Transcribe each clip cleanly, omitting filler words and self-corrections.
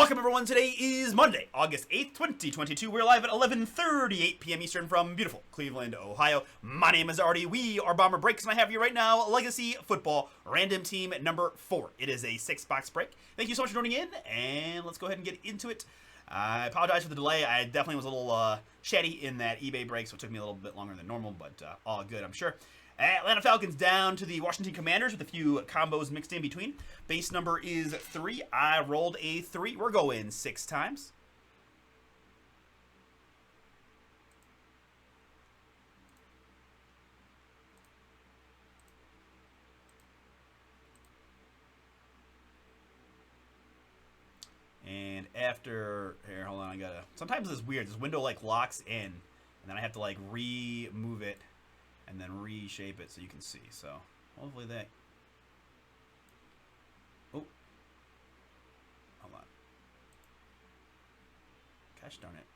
Welcome everyone, today is Monday, August 8th, 2022. We're live at 11:38 p.m. Eastern from beautiful Cleveland, Ohio. My name is Artie, we are Bomber Breaks, and I have here right now Legacy Football Random Team number 4. It is a 6-box break. Thank you so much for joining in, and let's go ahead and get into it. I apologize for the delay. I definitely was a little chatty in that eBay break, so it took me a little bit longer than normal, but all good, I'm sure. Atlanta Falcons down to the Washington Commanders with a few combos mixed in between. Base number is 3. I rolled a 3. We're going 6 times. And after, here, hold on, I gotta, sometimes it's weird. This window like locks in, and then I have to like remove it and then reshape it so you can see. So hopefully that. Oh, hold on. Gosh darn it.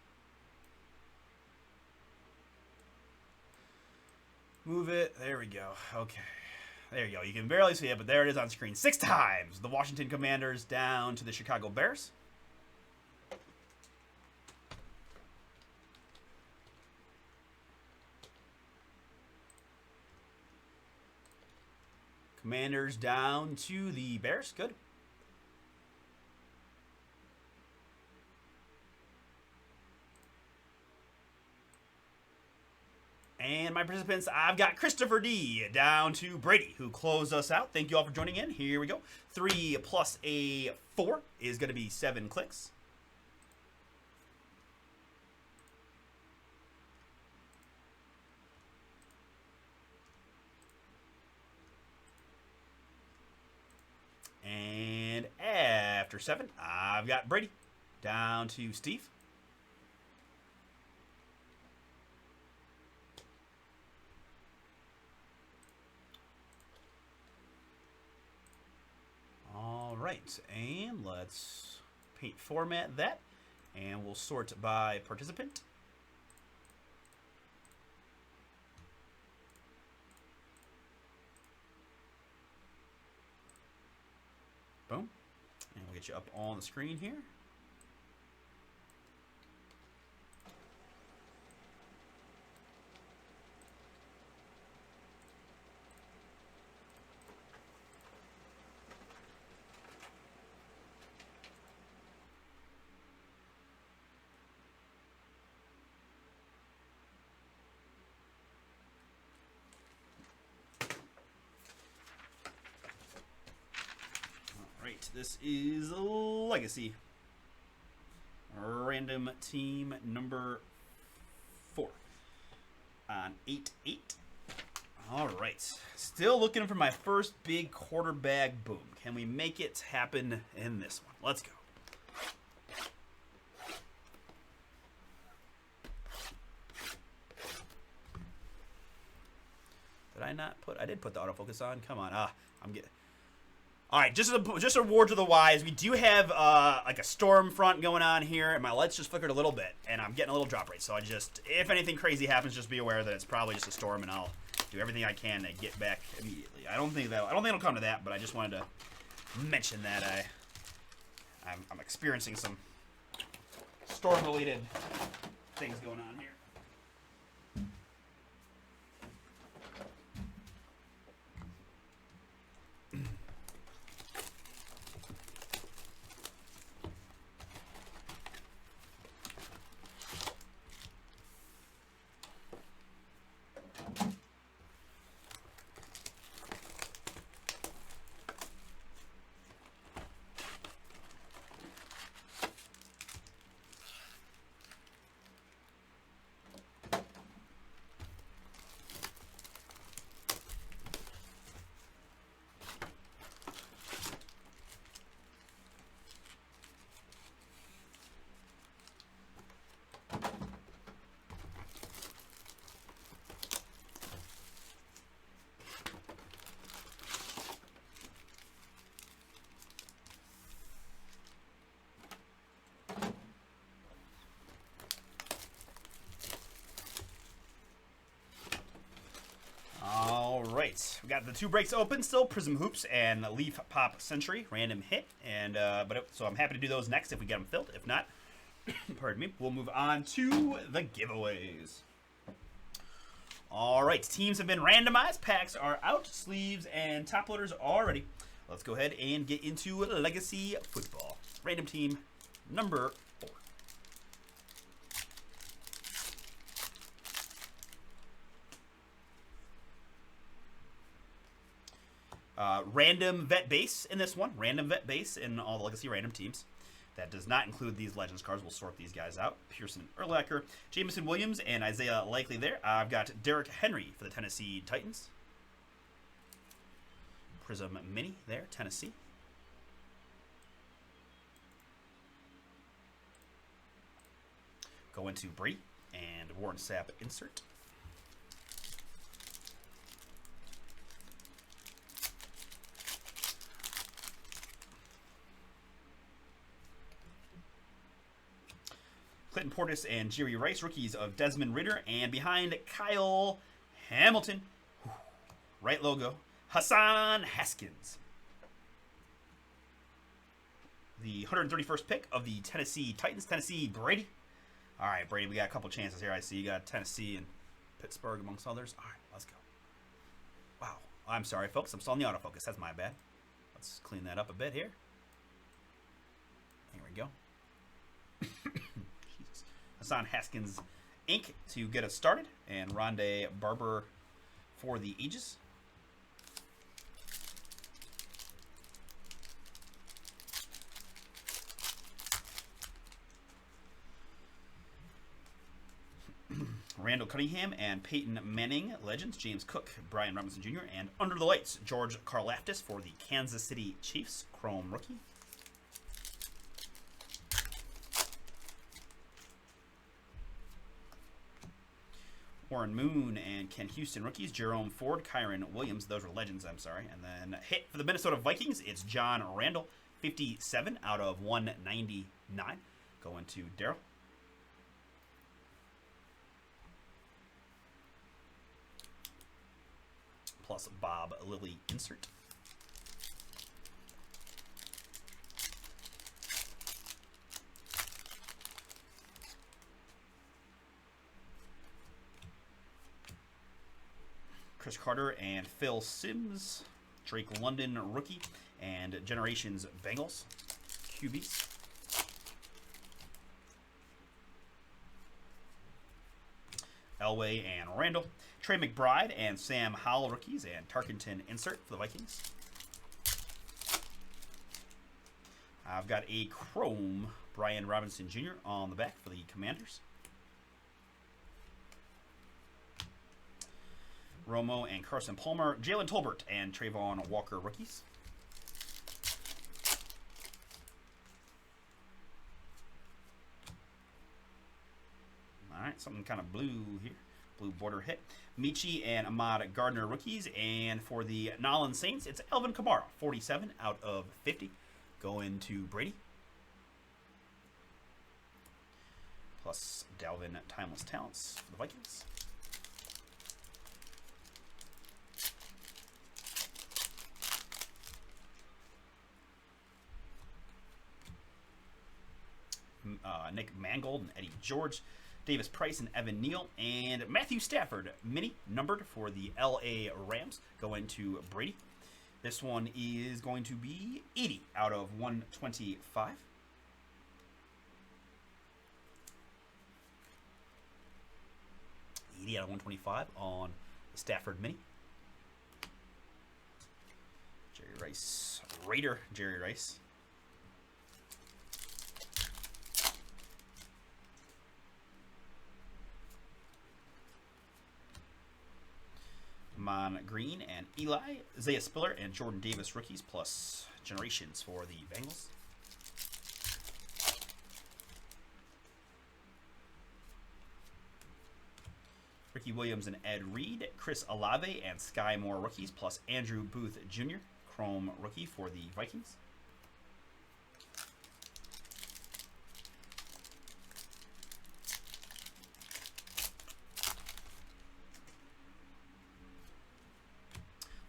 Move it. There we go. Okay. There you go. You can barely see it, but there it is on screen. 6 times. The Washington Commanders down to the Chicago Bears. Commanders down to the Bears. Good. And my participants, I've got Christopher D down to Brady, who closed us out. Thank you all for joining in. Here we go. 3 plus a 4 is going to be 7 clicks. And after 7, I've got Brady down to Steve. All right, and let's paint format that, and we'll sort by participant. Boom. And we'll get you up on the screen here. This is Legacy Random Team number 4 on 8-8. All right. Still looking for my first big quarterback boom. Can we make it happen in this one? Let's go. Did I not put? I did put the autofocus on. Come on. I'm getting. All right, just a word to the wise. We do have like a storm front going on here, and my lights just flickered a little bit, and I'm getting a little drop rate. So I just, if anything crazy happens, just be aware that it's probably just a storm, and I'll do everything I can to get back immediately. I don't think it'll come to that, but I just wanted to mention that I'm experiencing some storm-related things going on here. right, we got the 2 breaks open still, Prism Hoops and Leaf Pop Century, random hit, and so I'm happy to do those next if we get them filled. If not, pardon me, we'll move on to the giveaways. All right, teams have been randomized, packs are out, sleeves and top loaders are ready. Let's go ahead and get into Legacy Football. Random team number 4. Random vet base in this one. Random vet base in all the Legacy random teams. That does not include these Legends cards. We'll sort these guys out. Pearson Urlacher, Jameson Williams, and Isaiah Likely there. I've got Derrick Henry for the Tennessee Titans. Prism Mini there, Tennessee. Go into Bree and Warren Sapp insert. Clinton Portis and Jerry Rice, rookies of Desmond Ridder, and behind Kyle Hamilton, right logo, Hassan Haskins. The 131st pick of the Tennessee Titans, Tennessee Brady. All right, Brady, we got a couple chances here. I see you got Tennessee and Pittsburgh amongst others. All right, let's go. Wow, I'm sorry, folks. I'm still on the autofocus. That's my bad. Let's clean that up a bit here. Here we go. Hassan Haskins ink to get us started, and Rondé Barber for the Aegis. Randall Cunningham and Peyton Manning, Legends. James Cook, Brian Robinson Jr., and Under the Lights, George Karlaftis for the Kansas City Chiefs, Chrome rookie. Warren Moon and Ken Houston rookies. Jerome Ford, Kyron Williams. Those were Legends, I'm sorry. And then hit for the Minnesota Vikings, it's John Randall. 57 out of 199. Going to Daryl. Plus Bob Lilly insert. Chris Carter and Phil Simms, Drake London rookie, and Generations Bengals QBs. Elway and Randall, Trey McBride and Sam Howell rookies, and Tarkenton insert for the Vikings. I've got a Chrome Brian Robinson Jr. on the back for the Commanders. Romo and Carson Palmer, Jalen Tolbert and Trayvon Walker rookies. All right, something kind of blue here. Blue border hit. Michi and Ahmad Gardner rookies. And for the Nolan Saints, it's Alvin Kamara, 47 out of 50. Going to Brady. Plus Dalvin Timeless Talents for the Vikings. Nick Mangold and Eddie George, Davis Price and Evan Neal, and Matthew Stafford, mini numbered for the LA Rams, going to Brady. This one is going to be 80 out of 125. Out of 125 on the Stafford mini. Jerry Rice, Raider Jerry Rice. Mon Green and Eli, Isaiah Spiller and Jordan Davis rookies, plus Generations for the Bengals. Ricky Williams and Ed Reed, Chris Olave and Sky Moore rookies, plus Andrew Booth Jr., Chrome rookie for the Vikings.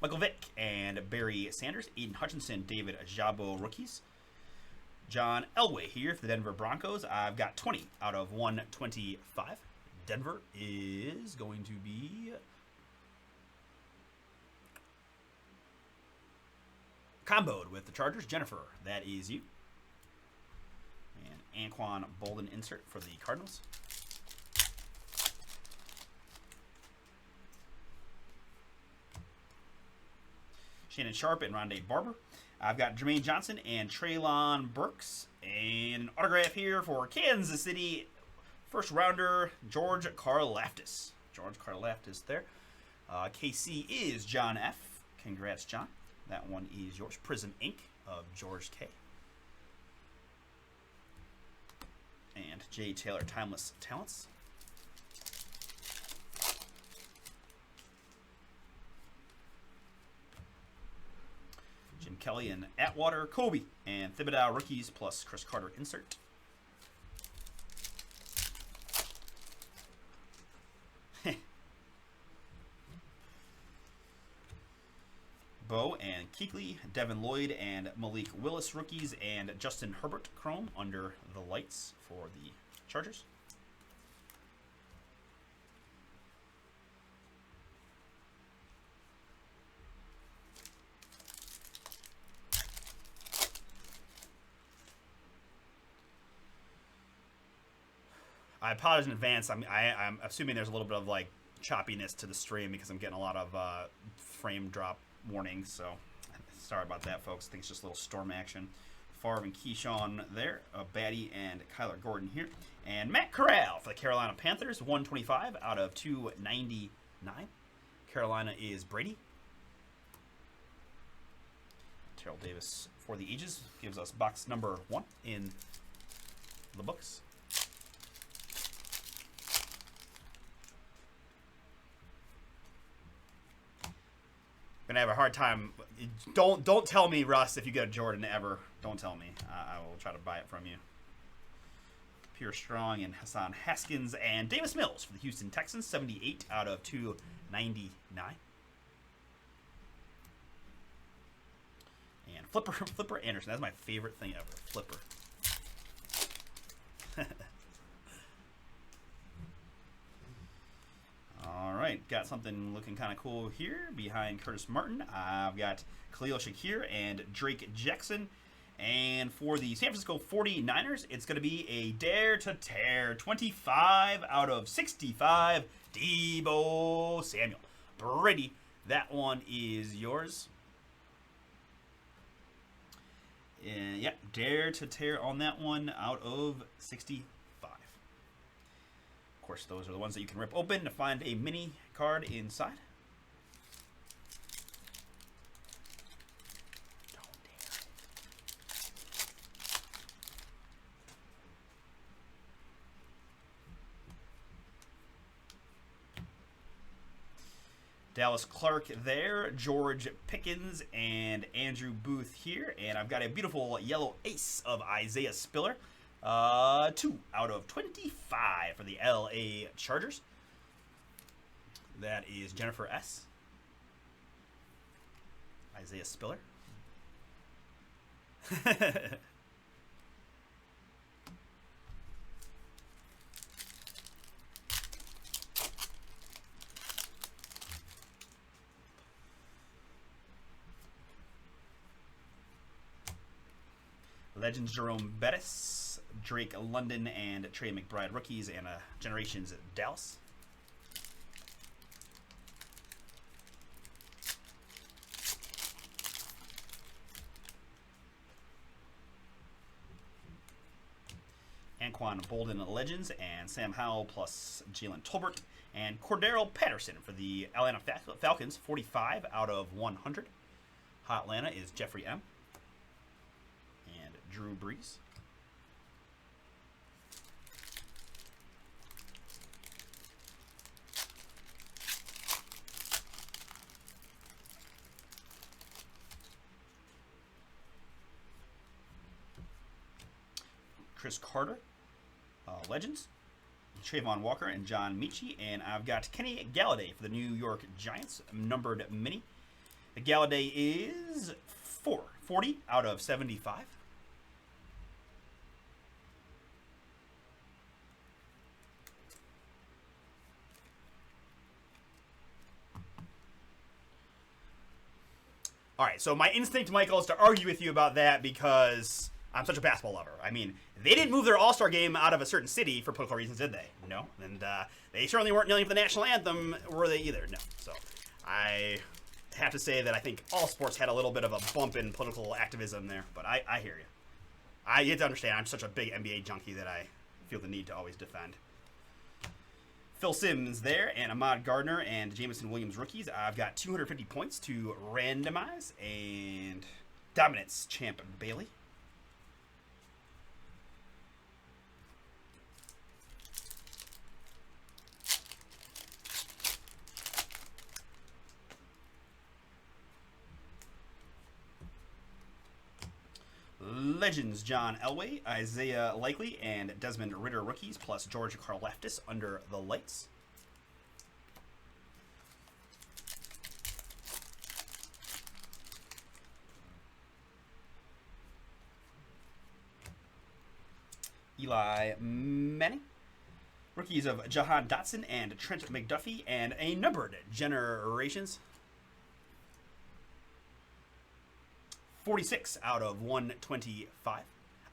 Michael Vick and Barry Sanders. Aiden Hutchinson, David Ajabo rookies. John Elway here for the Denver Broncos. I've got 20 out of 125. Denver is going to be comboed with the Chargers. Jennifer, that is you. And Anquan Bolden insert for the Cardinals. Shannon Sharp and Rondé Barber. I've got Jermaine Johnson and Treylon Burks. And an autograph here for Kansas City. First rounder, George Karlaftis. George Karlaftis there. KC is John F. Congrats, John. That one is yours. Prism Inc. of George K. And Jay Taylor, Timeless Talents. Jim Kelly and Atwater, Kobe, and Thibodeau rookies plus Chris Carter insert. Bo and Keekly, Devin Lloyd and Malik Willis rookies, and Justin Herbert chrome under the lights for the Chargers. I apologize in advance. I'm assuming there's a little bit of like choppiness to the stream because I'm getting a lot of frame drop warnings. So sorry about that, folks. I think it's just a little storm action. Favre and Keyshawn there. Batty and Kyler Gordon here. And Matt Corral for the Carolina Panthers. 125 out of 299. Carolina is Brady. Terrell Davis for the ages gives us box number 1 in the books. Gonna have a hard time. Don't tell me, Russ, if you get a Jordan ever. Don't tell me. I will try to buy it from you. Pierre Strong and Hassan Haskins and Davis Mills for the Houston Texans. 78 out of 299. And Flipper Anderson. That's my favorite thing ever. Flipper. All right, got something looking kind of cool here behind Curtis Martin. I've got Khalil Shakir and Drake Jackson. And for the San Francisco 49ers, it's going to be a Dare to Tear. 25 out of 65. Deebo Samuel. Brady, that one is yours. And yeah, Dare to Tear on that one out of 65. Of course, those are the ones that you can rip open to find a mini card inside. Don't dare. Dallas Clark there, George Pickens, and Andrew Booth here. And I've got a beautiful yellow ace of Isaiah Spiller. 2 out of 25 for the LA Chargers. That is Jennifer S. Isaiah Spiller. Legends Jerome Bettis, Drake London, and Trey McBride rookies, and Generations Dallas. Anquan Bolden Legends, and Sam Howell plus Jalen Tolbert, and Cordero Patterson for the Atlanta Falcons, 45 out of 100. Hot Atlanta is Jeffrey M. and Drew Brees. Chris Carter, Legends, Trayvon Walker, and John Michie. And I've got Kenny Galladay for the New York Giants, numbered mini. The Galladay is 40 out of 75. All right, so my instinct, Michael, is to argue with you about that because I'm such a basketball lover. I mean, they didn't move their All-Star game out of a certain city for political reasons, did they? No. And they certainly weren't kneeling for the national anthem, were they either? No. So I have to say that I think all sports had a little bit of a bump in political activism there, but I hear you. You have to understand, I'm such a big NBA junkie that I feel the need to always defend. Phil Simms there, and Ahmad Gardner and Jamison Williams rookies. I've got 250 points to randomize, and dominance champ Bailey. Legends John Elway, Isaiah Likely, and Desmond Ridder rookies, plus George Karlaftis under the lights. Eli Manning, rookies of Jahan Dotson and Trent McDuffie, and a numbered generations. 46 out of 125.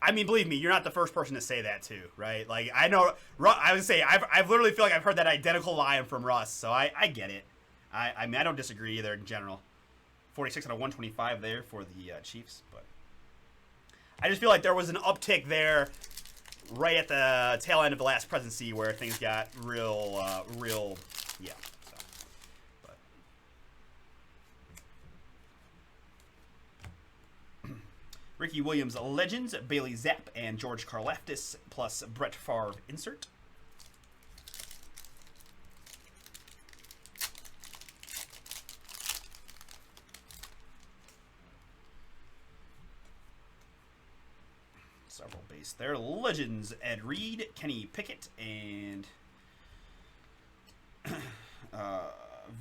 I mean, believe me, you're not the first person to say that too, right? Like, I know, I would say, I've literally feel like I've heard that identical line from Russ, so I get it. I mean, I don't disagree either in general. 46 out of 125 there for the Chiefs, but I just feel like there was an uptick there right at the tail end of the last presidency where things got real, yeah. Ricky Williams Legends, Bailey Zapp, and George Karlaftis, plus Brett Favre insert. Several base there. Legends, Ed Reed, Kenny Pickett, and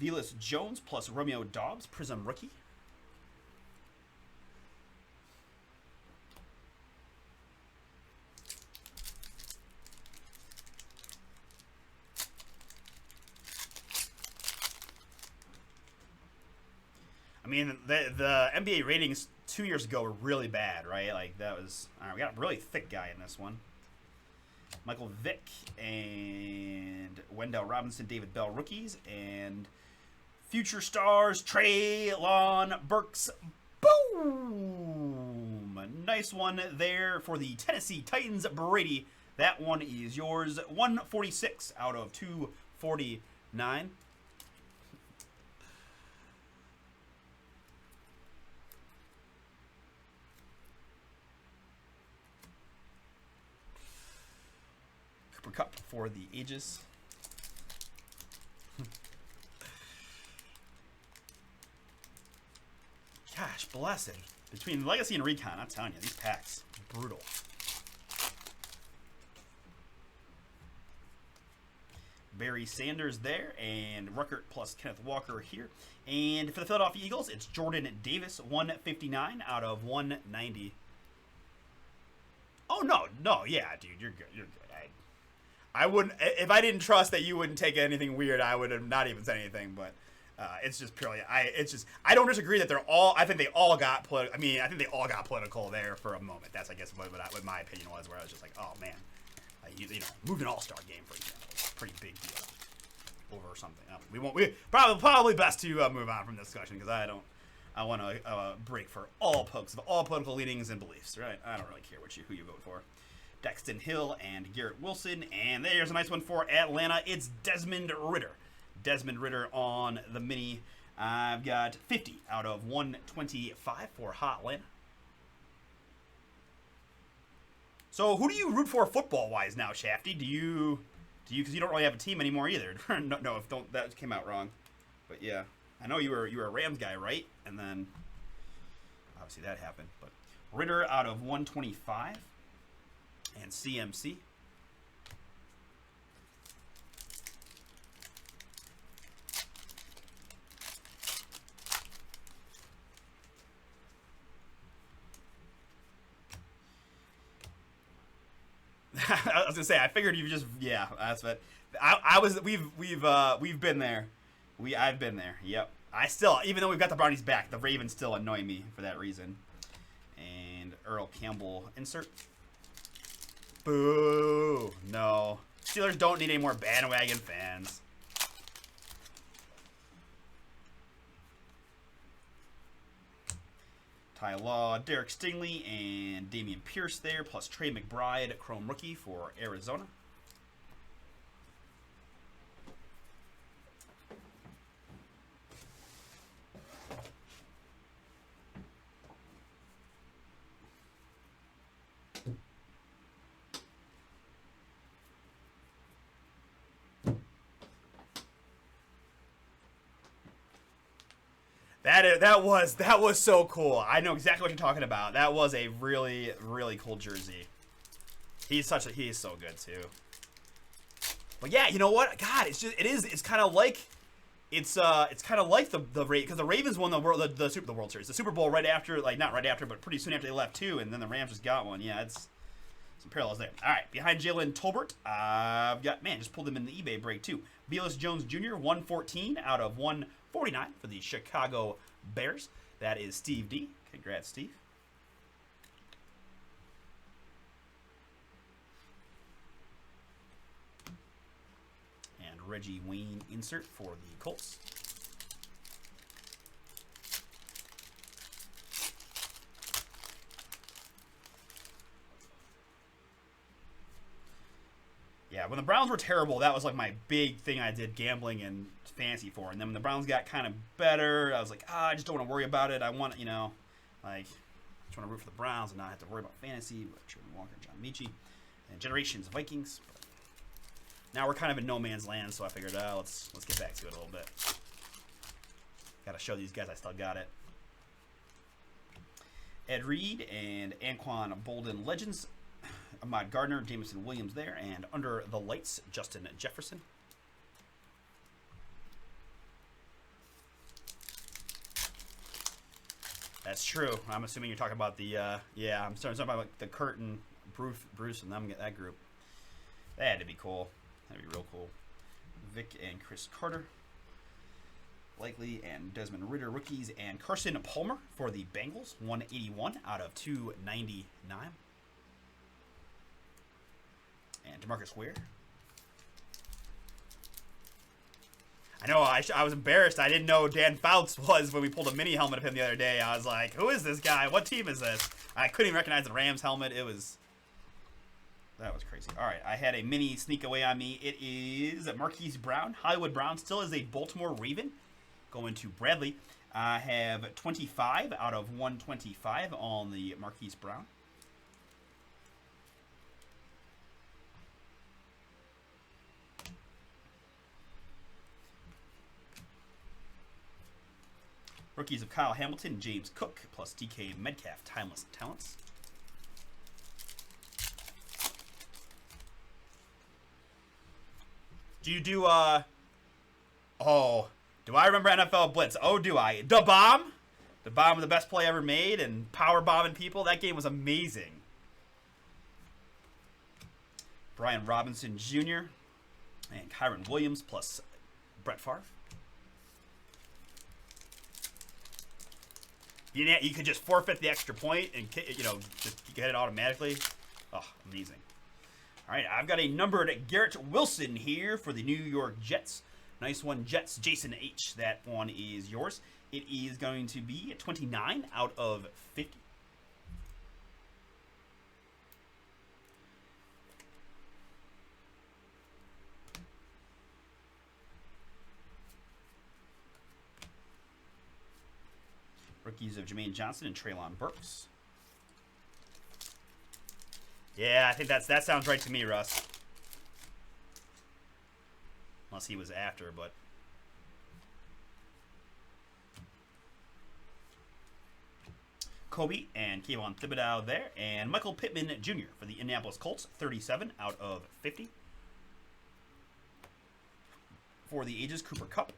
Velas Jones, plus Romeo Dobbs, Prism rookie. I mean, the NBA ratings 2 years ago were really bad, right? Like, that was... All right, we got a really thick guy in this one. Michael Vick and Wendell Robinson, David Bell rookies, and future stars Treylon Burks. Boom! A nice one there for the Tennessee Titans. Brady, that one is yours. 146 out of 249. Cup for the ages. Gosh, blessed. Between Legacy and Recon, I'm telling you, these packs, brutal. Barry Sanders there, and Ruckert plus Kenneth Walker here. And for the Philadelphia Eagles, it's Jordan Davis, 159 out of 190. Oh, no, yeah, dude, you're good, I wouldn't, if I didn't trust that you wouldn't take anything weird, I would have not even said anything, but it's just purely, I don't disagree that I think they all got political there for a moment. That's, I guess, what my opinion was, where I was just like, oh, man, moved an all-star game, for example, is a pretty big deal over something. We probably best to move on from this discussion, because I want to break for all political leanings and beliefs, right? I don't really care who you vote for. Dexton Hill and Garrett Wilson. And there's a nice one for Atlanta. It's Desmond Ridder. Desmond Ridder on the mini. I've got 50 out of 125 for Hotlanta. So who do you root for football-wise now, Shafty? Do you, because you don't really have a team anymore either. no, that came out wrong. But yeah, I know you were a Rams guy, right? And then obviously that happened. But Ridder out of 125. And CMC. was gonna say, I figured you just, yeah, that's what. We've been there. I've been there. Yep. I still, even though we've got the Brownies back, the Ravens still annoy me for that reason. And Earl Campbell insert. Boo! No. Steelers don't need any more bandwagon fans. Ty Law, Derek Stingley, and Damian Pierce there, plus Trey McBride, Chrome rookie for Arizona. That was so cool. I know exactly what you're talking about. That was a really, really cool jersey. He is so good too. But yeah, you know what? God, it's kind of like the because the Ravens won the World Series, the Super Bowl right after, like not right after, but pretty soon after they left too, and then the Rams just got one. Yeah, it's some parallels there. All right, behind Jalen Tolbert, I've got, man, just pulled him in the eBay break too. Velus Jones Jr. 114 out of 149 for the Chicago Bears. That is Steve D. Congrats, Steve. And Reggie Wayne insert for the Colts. Yeah, when the Browns were terrible, that was like my big thing I did gambling and fantasy for. And then when the Browns got kind of better, I was like, I just don't want to worry about it. I want, like, I just want to root for the Browns and not have to worry about fantasy. But Truman Walker, John Michie, and Generations Vikings. But now we're kind of in no man's land, so I figured, let's get back to it a little bit. Got to show these guys I still got it. Ed Reed and Anquan Bolden Legends. Ahmad Gardner, Jameson Williams there, and under the lights, Justin Jefferson. That's true. I'm assuming you're talking about the, yeah, I'm talking about like the Kurt and Bruce and them, that group. That had to be cool. That'd be real cool. Vic and Chris Carter. Likely and Desmond Ridder rookies, and Carson Palmer for the Bengals, 181 out of 299. And DeMarcus Ware. I know, I was embarrassed. I didn't know Dan Fouts was when we pulled a mini helmet of him the other day. I was like, who is this guy? What team is this? I couldn't even recognize the Rams helmet. That was crazy. All right, I had a mini sneak away on me. It is Marquis Brown. Hollywood Brown still is a Baltimore Raven. Going to Bradley. I have 25 out of 125 on the Marquis Brown. Rookies of Kyle Hamilton, James Cook, plus DK Metcalf, Timeless Talents. Do you do, oh, do I remember NFL Blitz? Oh, do I? The Bomb? The Bomb was the best play ever made, and power bombing people. That game was amazing. Brian Robinson Jr. and Kyron Williams, plus Brett Favre. You could just forfeit the extra point and, just get it automatically. Oh, amazing. All right, I've got a numbered Garrett Wilson here for the New York Jets. Nice one, Jets. Jason H. That one is yours. It is going to be 29 out of 50. Rookies of Jermaine Johnson and Treylon Burks. Yeah, I think that sounds right to me, Russ. Unless he was after, but... Kobe and Kayvon Thibodeau there. And Michael Pittman Jr. for the Indianapolis Colts, 37 out of 50. For the ages, Cooper Kupp.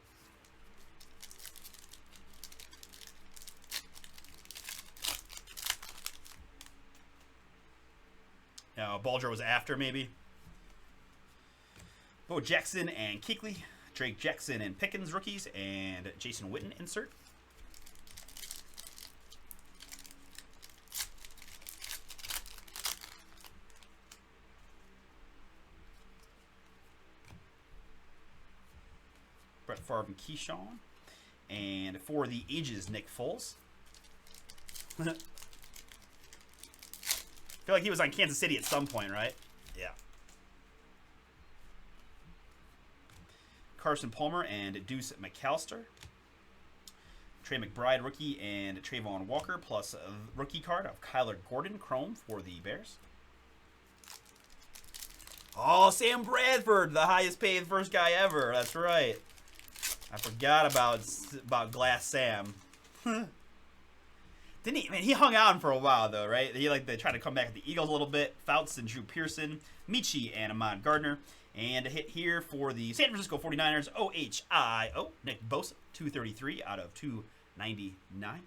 Bulger was after, maybe. Bo Jackson and Kuechly, Drake Jackson and Pickens rookies, and Jason Witten insert. Brett Favre and Keyshawn. And for the ages, Nick Foles. I feel like he was on Kansas City at some point, right? Yeah. Carson Palmer and Deuce McAllister. Trey McBride rookie and Trayvon Walker plus a rookie card of Kyler Gordon Chrome for the Bears. Oh, Sam Bradford, the highest paid first guy ever. That's right. I forgot about Glass Sam. Didn't he? Man, he hung on for a while though, right? They tried to come back at the Eagles a little bit. Fouts and Drew Pearson, Michi and Ahmad Gardner, and a hit here for the San Francisco 49ers. OHIO Nick Bosa, 233 out of 299,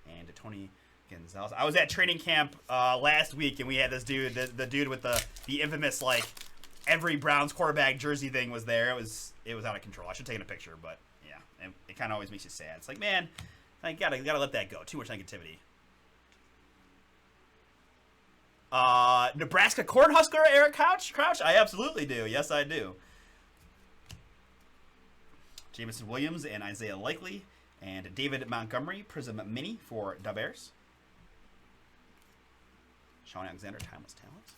and 20 Gonzalez. I was at training camp last week, and we had this dude, the dude with the infamous like every Browns quarterback jersey thing was there. It was out of control. I should have taken a picture, but yeah, it kind of always makes you sad. It's like, man, I gotta let that go. Too much negativity. Nebraska Cornhusker Eric Crouch? I absolutely do. Yes, I do. Jameson Williams and Isaiah Likely and David Montgomery Prism Mini for the Bears. Sean Alexander, Timeless Talents.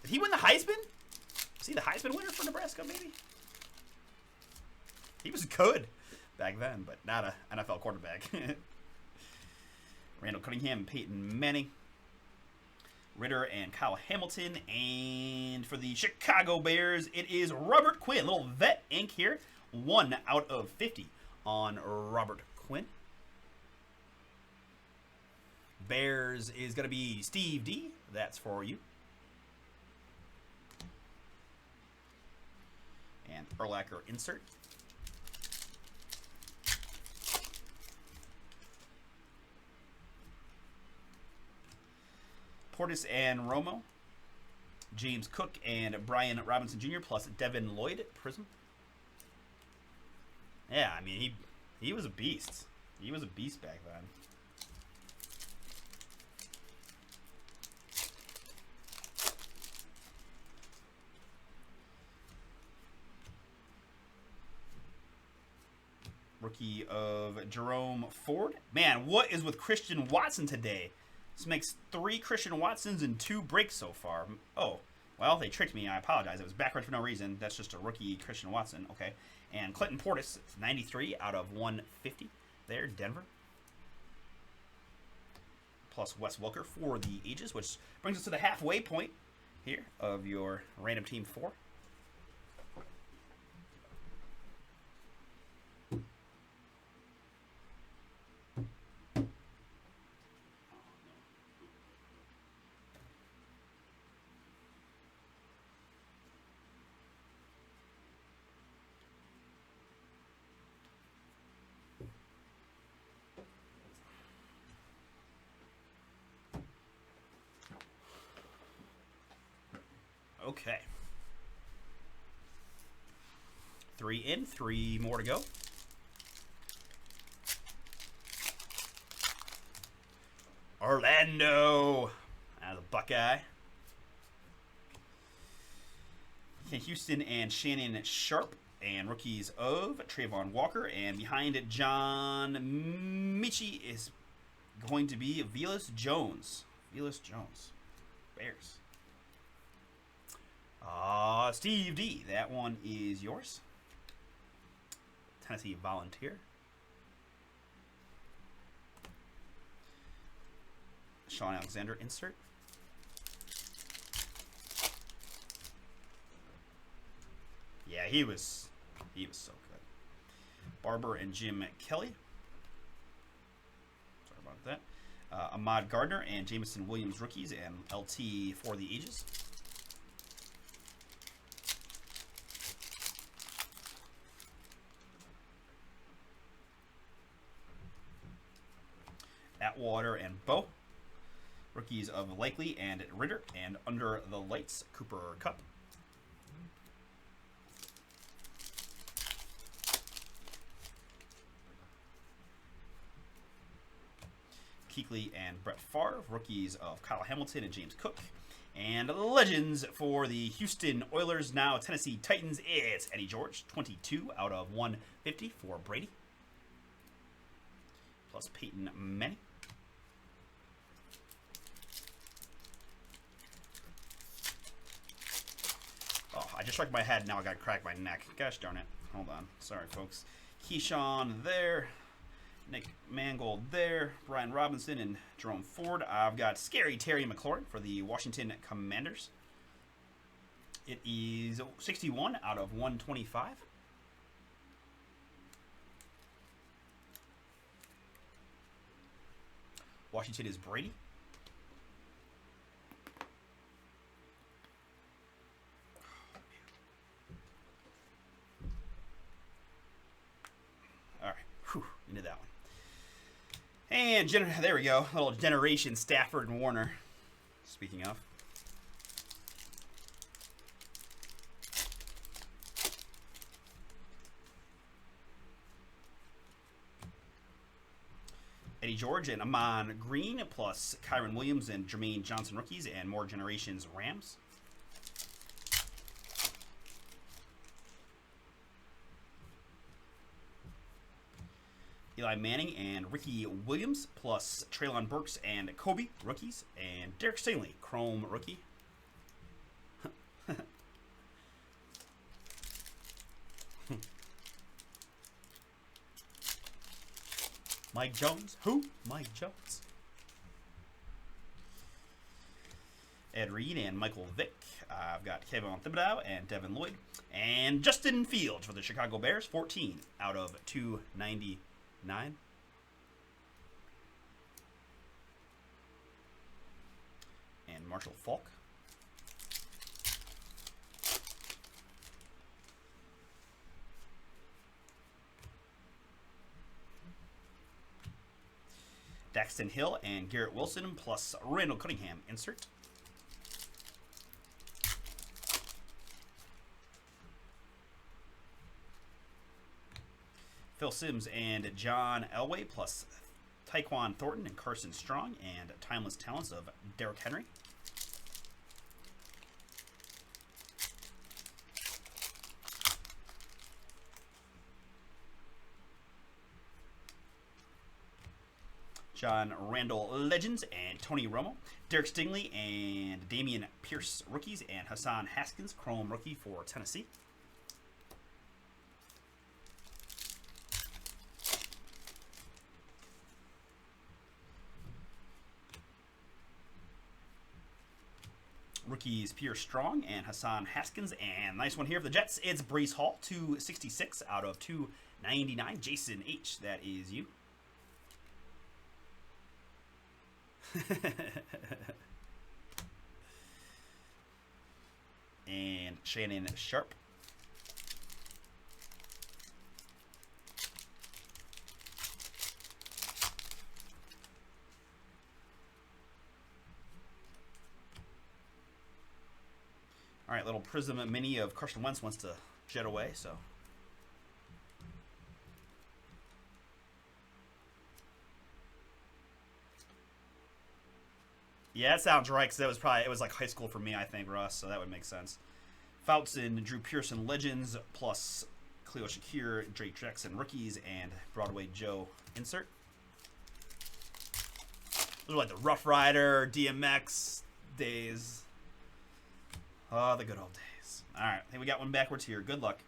Did he win the Heisman? Was he the Heisman winner for Nebraska, maybe? He was good back then, but not a NFL quarterback. Randall Cunningham and Peyton Manning. Ritter and Kyle Hamilton. And for the Chicago Bears, it is Robert Quinn. Little vet ink here. 1 out of 50 on Robert Quinn. Bears is going to be Steve D. That's for you. And Urlacher insert. Portis and Romo. James Cook and Brian Robinson Jr. plus Devin Lloyd Prism. Yeah, I mean, he was a beast. He was a beast back then. Rookie of Jerome Ford. Man, what is with Christian Watson today? This makes 3 Christian Watsons and 2 breaks so far. Oh, well, they tricked me. I apologize. It was backwards for no reason. That's just a rookie Christian Watson. Okay. And Clinton Portis, 93 out of 150 there, Denver. Plus Wes Welker for the ages, which brings us to the halfway point here of your random team 4. Okay. 3 in, 3 more to go. Orlando as a Buckeye. Houston and Shannon Sharp and rookies of Trayvon Walker, and behind it John Michi is going to be Velus Jones. Velus Jones. Bears. Steve D, that one is yours. Tennessee Volunteer. Sean Alexander insert. Yeah, he was so good. Barber and Jim Kelly. Sorry about that. Ahmad Gardner and Jameson Williams rookies and LT for the ages. Atwater and Bo. Rookies of Likely and Ritter. And Under the Lights, Cooper Kupp. Kuechly and Brett Favre. Rookies of Kyle Hamilton and James Cook. And Legends for the Houston Oilers, now Tennessee Titans. It's Eddie George, 22 out of 150 for Brady. Plus Peyton Manning. Oh, I just struck my head. Now I got to crack my neck. Gosh darn it. Hold on. Sorry, folks. Keyshawn there. Nick Mangold there. Brian Robinson and Jerome Ford. I've got Scary Terry McLaurin for the Washington Commanders. It is 61 out of 125. Washington is Brady. All right, whew, into that one. And there we go, a little generation Stafford and Warner. Speaking of. Eddie George and Amon Green, plus Kyron Williams and Jermaine Johnson rookies, and more generations Rams. Eli Manning and Ricky Williams, plus Treylon Burks and Kobe rookies, and Derek Stingley, Chrome rookie. Mike Jones. Who? Mike Jones. Ed Reed and Michael Vick. I've got Kevin Thibodeau and Devin Lloyd. And Justin Fields for the Chicago Bears. 14 out of 299. And Marshall Faulk. Daxton Hill and Garrett Wilson, plus Randall Cunningham insert. Phil Simms and John Elway, plus Tyquan Thornton and Carson Strong, and timeless talents of Derrick Henry. John Randall Legends and Tony Romo. Derek Stingley and Damian Pierce rookies, and Hassan Haskins Chrome rookie for Tennessee. Rookies Pierce Strong and Hassan Haskins, and nice one here for the Jets. It's Breece Hall, 266 out of 299. Jason H, that is you. And Shannon Sharp. All right, little Prism mini of Carson Wentz wants to jet away, so. Yeah, that sounds right, because it was like high school for me, I think, Russ, so that would make sense. Fouts and Drew Pearson Legends, plus Cleo Shakir, Drake Jackson rookies, and Broadway Joe insert. Those are like the Rough Rider, DMX days. Oh, the good old days. All right, I think we got one backwards here. Good luck.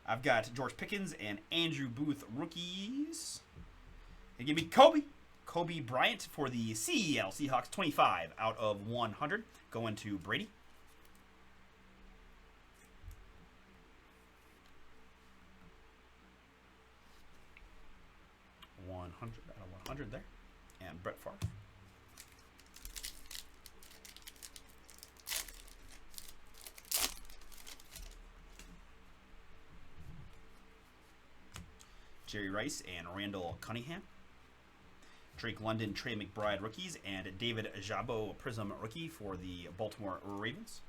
I've got George Pickens and Andrew Booth rookies. And give me Kobe Bryant for the CEL Seahawks, 25 out of 100. Going to Brady. $100 out of 100 there. And Brett Favre. Jerry Rice and Randall Cunningham. Drake London, Trey McBride rookies, and David Ajabo Prism rookie for the Baltimore Ravens.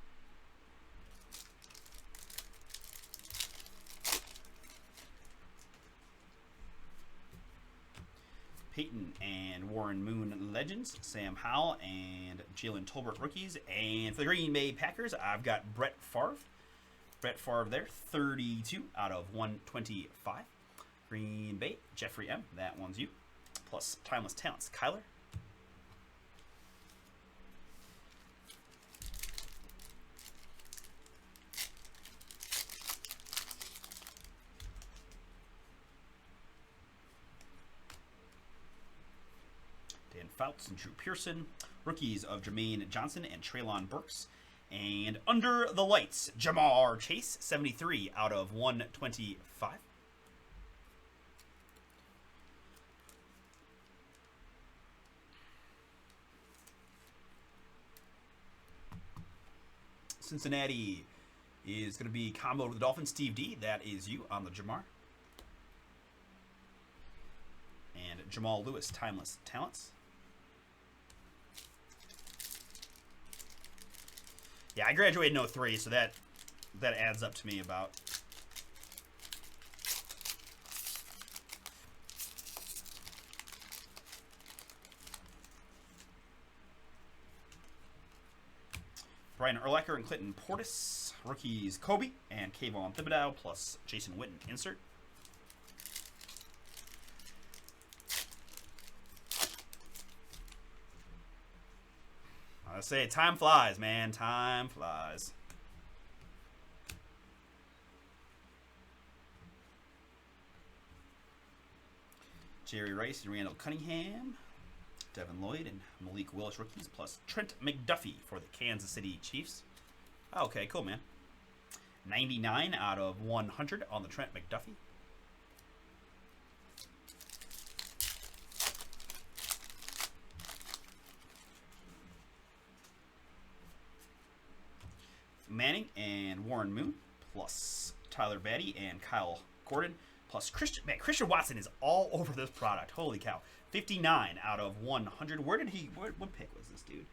Peyton and Warren Moon legends, Sam Howell and Jalen Tolbert rookies. And for the Green Bay Packers, I've got Brett Favre. Brett Favre there, 32 out of 125. Green Bay, Jeffrey M. That one's you. Plus Timeless Talents, Kyler. Dan Fouts and Drew Pearson. Rookies of Jermaine Johnson and Treylon Burks. And Under the Lights, Jamar Chase, 73 out of 125. Cincinnati is going to be comboed with the Dolphins. Steve D, that is you on the Jamar. And Jamal Lewis, Timeless Talents. Yeah, I graduated in 03, so that adds up to me about. Brian Urlacher and Clinton Portis. Rookies Kobe and Kayvon Thibodeau plus Jason Witten insert. I say time flies, man. Time flies. Jerry Rice and Randall Cunningham. Devin Lloyd and Malik Willis rookies plus Trent McDuffie for the Kansas City Chiefs. Okay, cool, man. 99 out of 100 on the Trent McDuffie. Manning and Warren Moon plus Tyler Batty and Kyle Gordon plus Christian. Man, Christian Watson is all over this product. Holy cow. 59 out of 100. Where did he, what pick was this dude?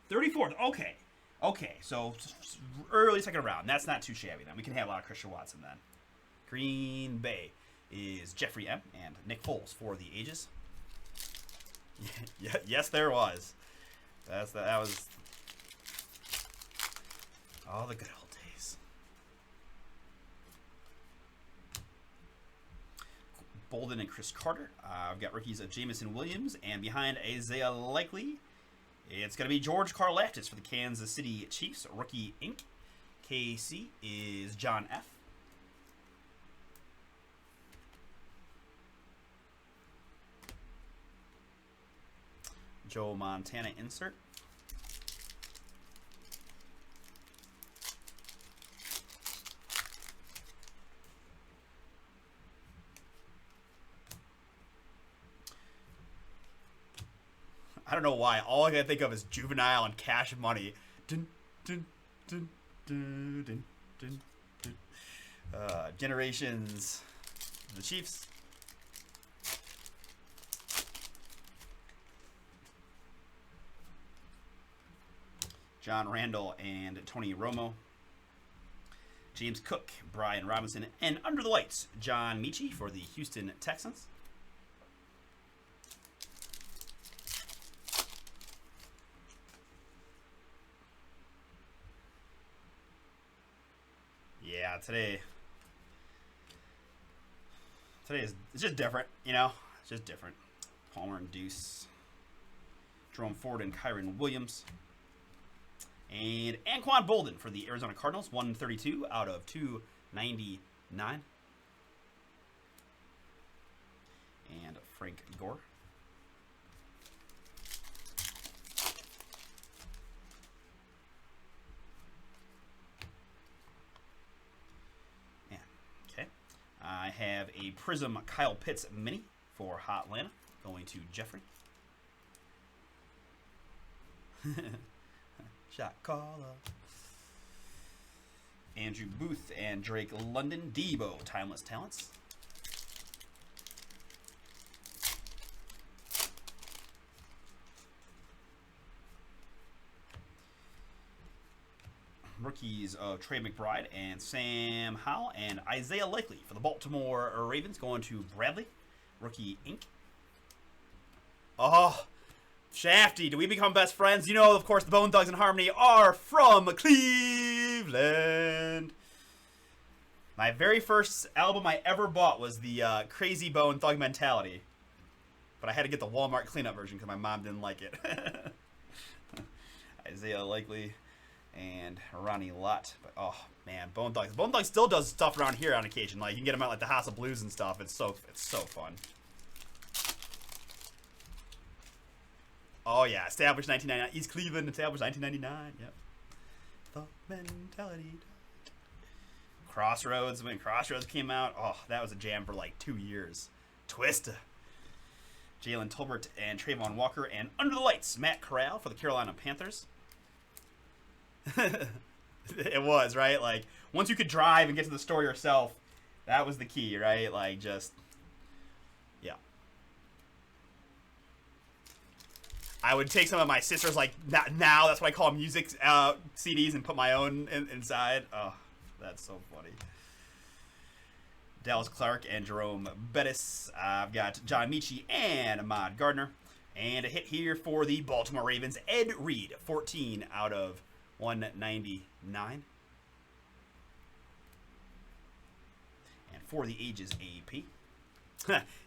34th. Okay. Okay, so early second round. That's not too shabby then. We can have a lot of Christian Watson then. Green Bay is Jeffrey M. and Nick Foles for the ages. Yeah, yes, there was. That was all the good old days. Bolden and Chris Carter. I've got rookies of Jamison Williams, and behind Isaiah Likely, it's going to be George Karlaftis for the Kansas City Chiefs. Rookie Inc. KC is John F. Joe Montana insert. I don't know why. All I can think of is Juvenile and Cash Money. Dun, dun, dun, dun, dun, dun, dun. Generations. The Chiefs. John Randall and Tony Romo. James Cook, Brian Robinson, and Under the Lights, John Michie for the Houston Texans. Yeah, today is, it's just different, you know? It's just different. Palmer and Deuce. Jerome Ford and Kyron Williams. And Anquan Bolden for the Arizona Cardinals, 132 out of 299. And Frank Gore. Yeah, okay. I have a Prism Kyle Pitts mini for Hotlanta, going to Jeffrey. Shot caller. Andrew Booth and Drake London. Debo, Timeless Talents. rookies of Trey McBride and Sam Howell and Isaiah Likely for the Baltimore Ravens going to Bradley. Rookie ink. Oh, Shafty, do we become best friends? You know, of course, the Bone Thugs and Harmony are from Cleveland. My very first album I ever bought was the Crazy Bone Thug Mentality. But I had to get the Walmart cleanup version because my mom didn't like it. Isaiah Likely and Ronnie Lott. But, oh, man, Bone Thugs. Bone Thugs still does stuff around here on occasion. Like, you can get them out like the House of Blues and stuff. It's so fun. Oh, yeah. Established 1999. East Cleveland, established 1999. Yep. The mentality. Crossroads. When Crossroads came out, oh, that was a jam for like 2 years. Twist. Jalen Tolbert and Trayvon Walker. And Under the Lights, Matt Corral for the Carolina Panthers. It was, right? Like, once you could drive and get to the store yourself, that was the key, right? Like, just, yeah. I would take some of my sister's, like, now, that's what I call music CDs and put my own inside. Oh, that's so funny. Dallas Clark and Jerome Bettis. I've got John Michie and Ahmad Gardner. And a hit here for the Baltimore Ravens, Ed Reed, 14 out of 199. And for the ages AP.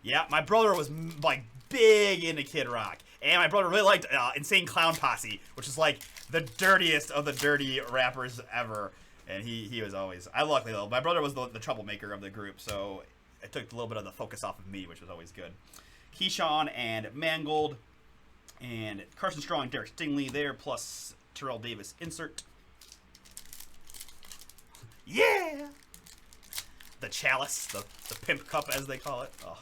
Yeah, my brother was like big into Kid Rock. And my brother really liked Insane Clown Posse, which is like the dirtiest of the dirty rappers ever. And he was always, luckily though, my brother was the troublemaker of the group, so it took a little bit of the focus off of me, which was always good. Keyshawn and Mangold, and Carson Strong, Derek Stingley there, plus Terrell Davis insert. Yeah! The chalice, the pimp cup as they call it. Oh.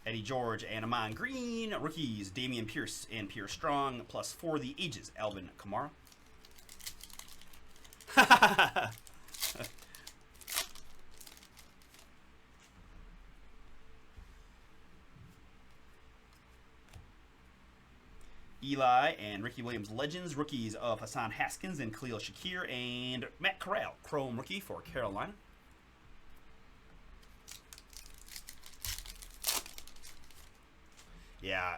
Eddie George and Amon Green. Rookies, Damian Pierce and Pierre Strong. Plus for the ages, Alvin Kamara. Eli and Ricky Williams Legends. Rookies of Hassan Haskins and Khalil Shakir. And Matt Corral, Chrome rookie for Carolina. Yeah,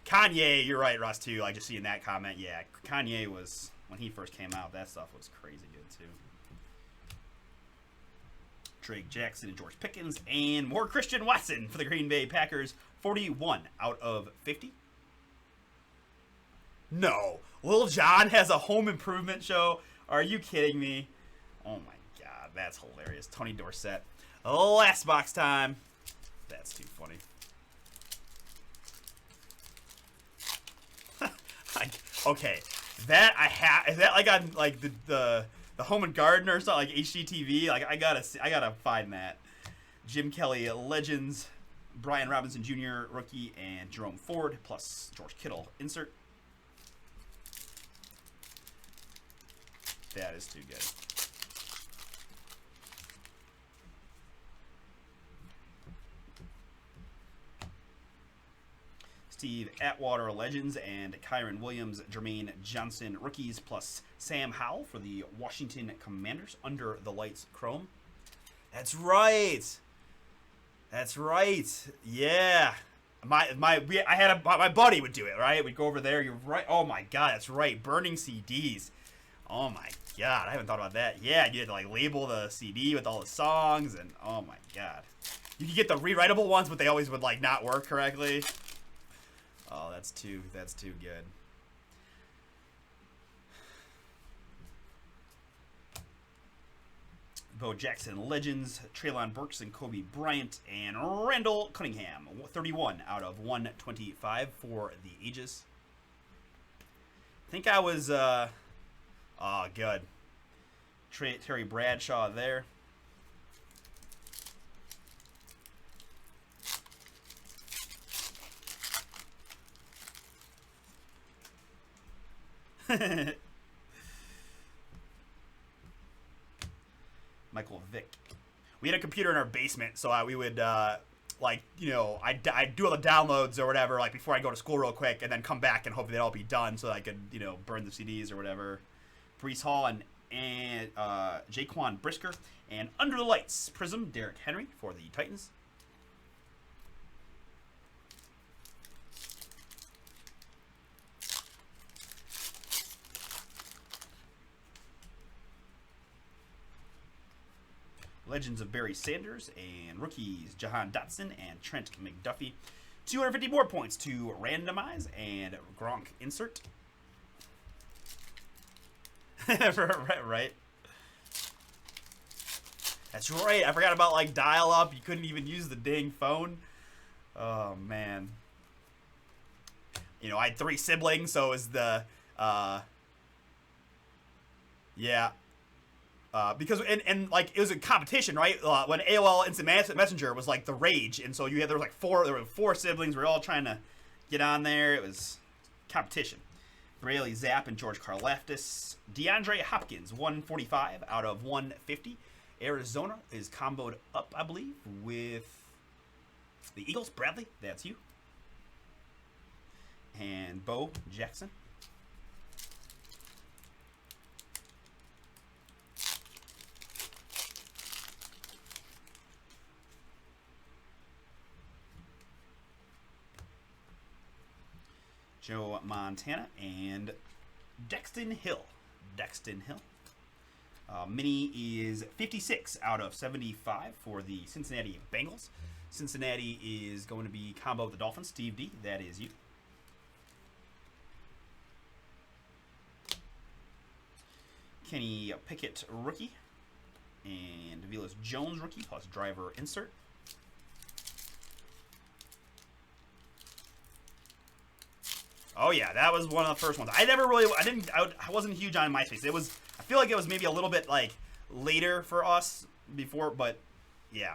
Kanye, you're right, Russ, too. Like, just seeing that comment, yeah, Kanye was, when he first came out, that stuff was crazy good, too. Drake Jackson and George Pickens, and more Christian Watson for the Green Bay Packers, 41 out of 50. No, Lil Jon has a home improvement show? Are you kidding me? Oh, my God, that's hilarious. Tony Dorsett. Last box time. That's too funny. Okay, that I have. Is that like on like the Home and Garden or something, like HGTV? Like I gotta find that. Jim Kelly Legends, Brian Robinson Jr. rookie, and Jerome Ford plus George Kittle insert. That is too good. Steve Atwater Legends and Kyron Williams, Jermaine Johnson rookies plus Sam Howell for the Washington Commanders. Under the Lights Chrome. That's right. That's right. Yeah. My buddy would do it, right? We'd go over there. You're right. Oh my God, that's right. Burning CDs. Oh my God, I haven't thought about that. Yeah, you had to like label the CD with all the songs, and oh my God, you could get the rewritable ones, but they always would like not work correctly. Oh, that's too good. Bo Jackson Legends, Treylon Burks and Kobe Bryant, and Randall Cunningham, 31 out of 125 for the ages. I think I was, oh, good. Terry Bradshaw there. Michael Vick. We had a computer in our basement, so we would like, you know, I do all the downloads or whatever, like, before I go to school real quick, and then come back and hopefully they'll all be done so that I could, you know, burn the CDs or whatever. Brees Hall and Jaquan Brisker. And Under the Lights, Prism, Derrick Henry for the Titans. Legends of Barry Sanders, and rookies Jahan Dotson and Trent McDuffie. 250 more points to randomize, and Gronk insert. Right. That's right. I forgot about, like, dial-up. You couldn't even use the dang phone. Oh, man. You know, I had 3 siblings, so it was the, yeah. Because and like it was a competition, right? When AOL Instant Messenger was like the rage, and so there were 4 siblings. We were all trying to get on there. It was competition. Bailey Zapp and George Karlaftis. DeAndre Hopkins, 145 out of 150. Arizona is comboed up, I believe, with the Eagles. Bradley, that's you. And Bo Jackson. Joe Montana and Dexton Hill. Mini is 56 out of 75 for the Cincinnati Bengals. Cincinnati is going to be combo with the Dolphins. Steve D, that is you. Kenny Pickett, rookie. And Velus Jones, rookie, plus driver insert. Oh yeah, that was one of the first ones. I wasn't huge on MySpace. I feel like it was maybe a little bit like later for us before, but yeah,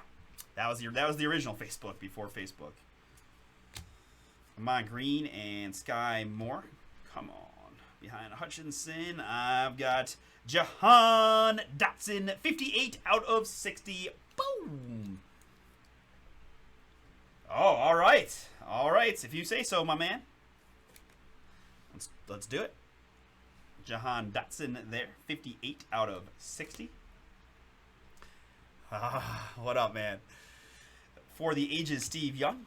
that was the original Facebook before Facebook. Ahman Green and Sky Moore. Come on, behind Hutchinson, I've got Jahan Dotson, 58 out of 60. Boom. Oh, all right. If you say so, my man. Let's do it. Jahan Dotson there, 58 out of 60. What up, man? For the ages, Steve Young.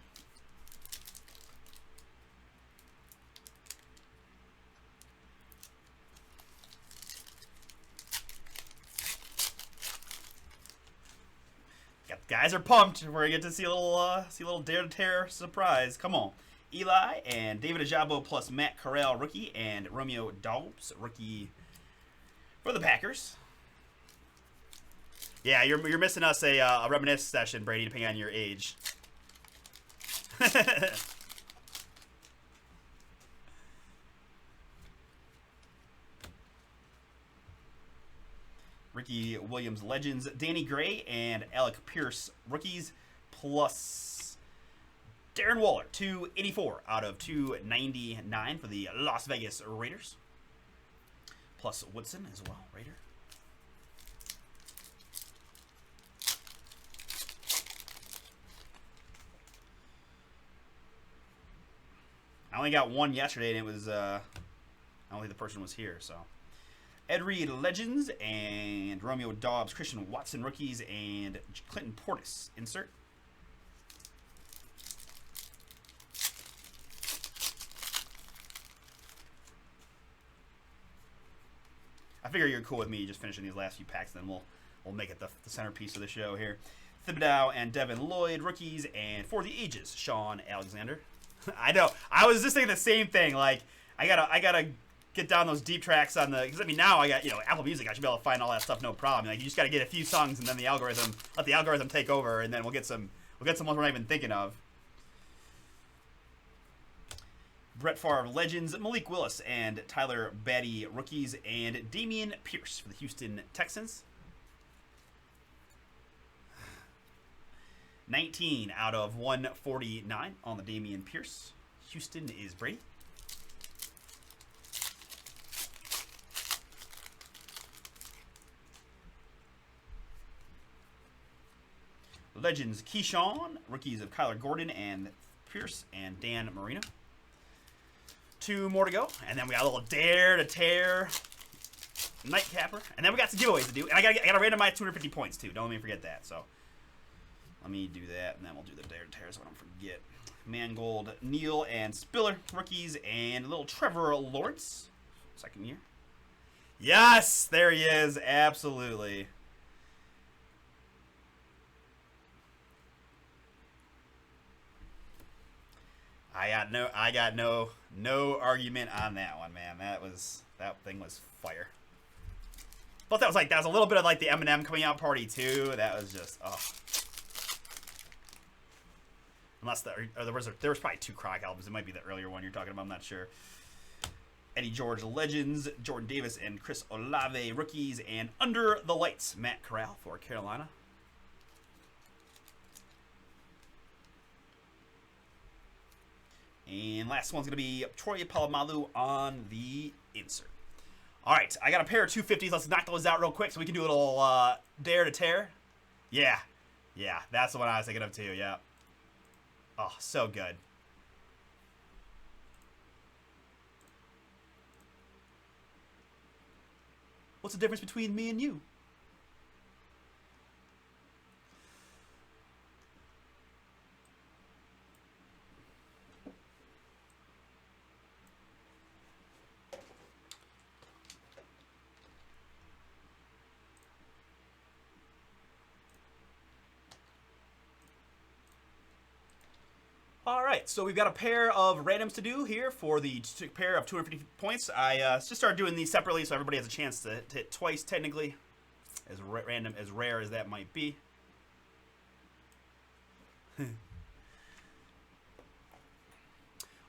Guys are pumped. We're gonna get to see a little Dare to Tear surprise. Come on. Eli and David Ajabo plus Matt Corral, rookie, and Romeo Doubs, rookie for the Packers. Yeah, you're missing us a reminisce session, Brady, depending on your age. Ricky Williams Legends, Danny Gray, and Alec Pierce, rookies, plus Darren Waller, 284 out of 299 for the Las Vegas Raiders. Plus Woodson as well, Raider. I only got one yesterday, and it was, I don't think the person was here, so. Ed Reed Legends, and Romeo Doubs, Christian Watson rookies, and Clinton Portis insert. I figure you're cool with me just finishing these last few packs, then we'll make it the centerpiece of the show here. Thibodeau and Devin Lloyd, rookies, and for the ages, Sean Alexander. I know. I was just thinking the same thing. Like, I gotta get down those deep tracks on the, because I mean now I got, you know, Apple Music. I should be able to find all that stuff no problem. Like, you just gotta get a few songs and then let the algorithm take over, and then we'll get some ones we're not even thinking of. Brett Favre Legends, Malik Willis and Tyler Batty rookies, and Dameon Pierce for the Houston Texans. 19 out of 149 on the Dameon Pierce. Houston is Brady. Legends Keyshawn. Rookies of Kyler Gordon and Pierce and Dan Marino. 2 more to go. And then we got a little Dare to Tear Nightcapper. And then we got some giveaways to do. And I gotta randomize 250 points too. Don't let me forget that. So let me do that, and then we'll do the Dare to Tear so I don't forget. Mangold, Neal, and Spiller. Rookies, and little Trevor Lawrence. Second year. Yes! There he is. Absolutely. I got no argument on that one, man. That thing was fire. But that was a little bit of like the Eminem coming out party too. That was just unless there was probably 2 Croc albums. It might be the earlier one you're talking about. I'm not sure. Eddie George Legends, Jordan Davis and Chris Olave rookies, and Under the Lights Matt Corral for Carolina. And last one's going to be Troy Polamalu on the insert. All right, I got a pair of 250s. Let's knock those out real quick so we can do a little Dare to Tear. Yeah, that's the one I was thinking of too, yeah. Oh, so good. What's the difference between me and you? All right, so we've got a pair of randoms to do here for the pair of 250 points. I just started doing these separately so everybody has a chance to hit twice, technically, as random, as rare as that might be. All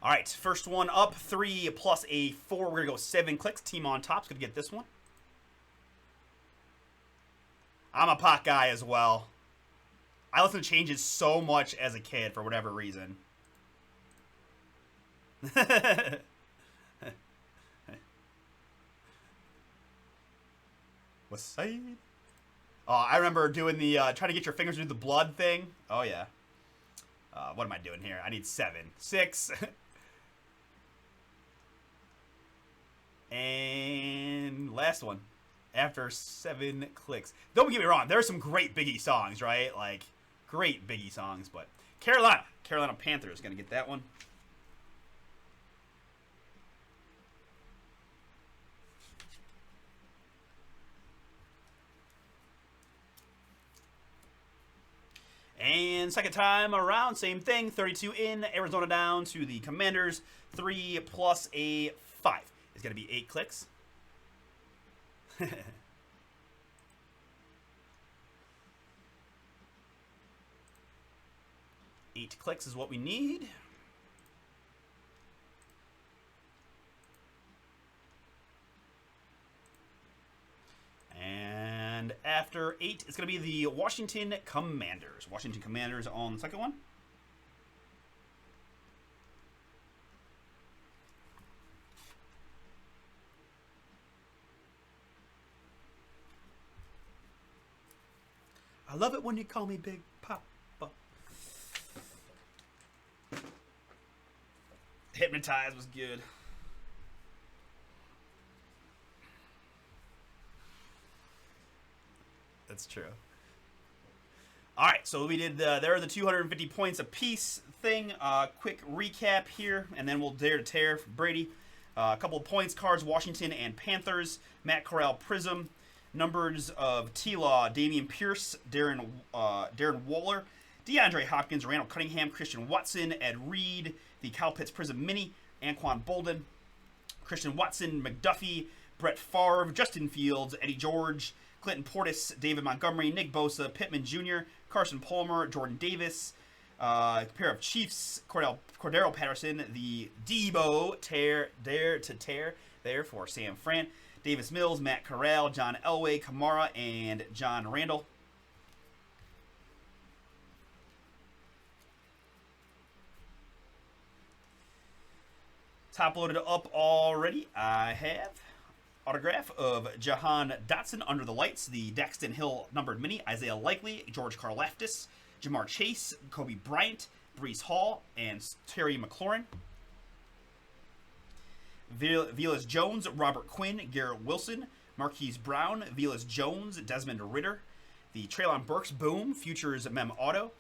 right, first one up, 3 plus a 4. We're going to go 7 clicks. Team on top's going to get this one. I'm a pot guy as well. I listened to Changes so much as a kid for whatever reason. What's side? Oh, I remember doing the trying to get your fingers to do the blood thing. Oh yeah. What am I doing here? I need 7, 6, and last one. After 7 clicks. Don't get me wrong. There are some great Biggie songs, right? Like great Biggie songs, but Carolina Panthers gonna get that one. And second time around, same thing. 32 in, Arizona down to the Commanders. 3 plus a 5 is gonna be 8 clicks. 8 clicks is what we need. And after 8, it's going to be the Washington Commanders. Washington Commanders on the second one. I love it when you call me Big Papa. Hypnotize was good. That's true. All right, so we did there are the 250 points a piece thing. Quick recap here, and then we'll Dare to Tear for Brady. A couple of points cards: Washington and Panthers. Matt Corral Prism. Numbers of T-Law, Damian Pierce, Darren Waller, DeAndre Hopkins, Randall Cunningham, Christian Watson, Ed Reed, the Kyle Pitts Prism Mini, Anquan Bolden, Christian Watson, McDuffie, Brett Favre, Justin Fields, Eddie George, Clinton Portis, David Montgomery, Nick Bosa, Pittman Jr., Carson Palmer, Jordan Davis, a pair of Chiefs, Cordero Patterson, the Debo Dare to Tear there for Sam Fran, Davis Mills, Matt Corral, John Elway, Kamara, and John Randall. Top loaded up already. I have autograph of Jahan Dotson, Under the Lights, the Daxton Hill numbered mini, Isaiah Likely, George Karlaftis, Jamar Chase, Kobe Bryant, Breece Hall, and Terry McLaurin. Velus Jones, Robert Quinn, Garrett Wilson, Marquis Brown, Velus Jones, Desmond Ritter. The Treylon Burks, boom, Futures Mem Auto.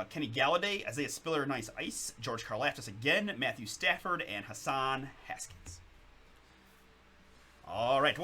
Kenny Galladay, Isaiah Spiller, Nice Ice, George Karlaftis again, Matthew Stafford, and Hassan Haskins. All right.